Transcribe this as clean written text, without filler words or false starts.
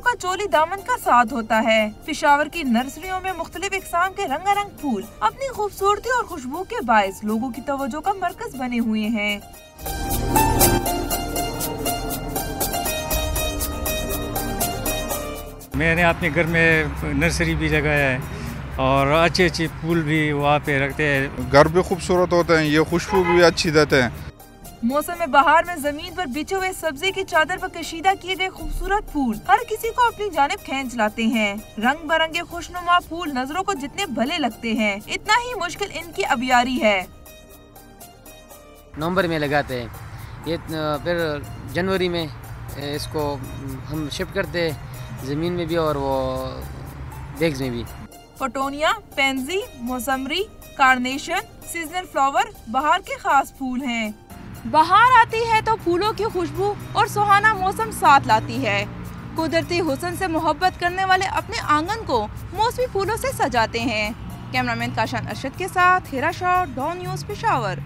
का चोली दामन का साथ होता है। पेशावर की नर्सरियों में मुख्तलिफ इकसाम के रंगारंग फूल अपनी खूबसूरती और खुशबू के बायस लोगों की तवज्जो का मरकज बने हुए हैं। मैंने अपने घर में नर्सरी भी लगाया है और अच्छे अच्छे फूल भी वहाँ पे रखते हैं। घर भी खूबसूरत होते हैं, ये खुशबू भी अच्छी देते हैं। मौसम बहार में जमीन पर बिछे हुए सब्जी की चादर पर कशीदा किए गए खूबसूरत फूल हर किसी को अपनी जानिब खींच लाते हैं। रंग बिरंगे खुशनुमा फूल नजरों को जितने भले लगते हैं, इतना ही मुश्किल इनकी अबियारी है। नवंबर में लगाते हैं ये, फिर जनवरी में इसको हम शिफ्ट करते हैं ज़मीन में भी और वो बैग्स में भी। फोटोनिया, पेंजी, मौसमरी, कार्नेशन सीजनल फ्लावर बहार के खास फूल हैं। बहार आती है तो फूलों की खुशबू और सुहाना मौसम साथ लाती है। कुदरती हुस्न से मोहब्बत करने वाले अपने आंगन को मौसमी फूलों से सजाते हैं। कैमरामैन काशान अरशद के साथ हिरा शाह, डॉन न्यूज़ पेशावर।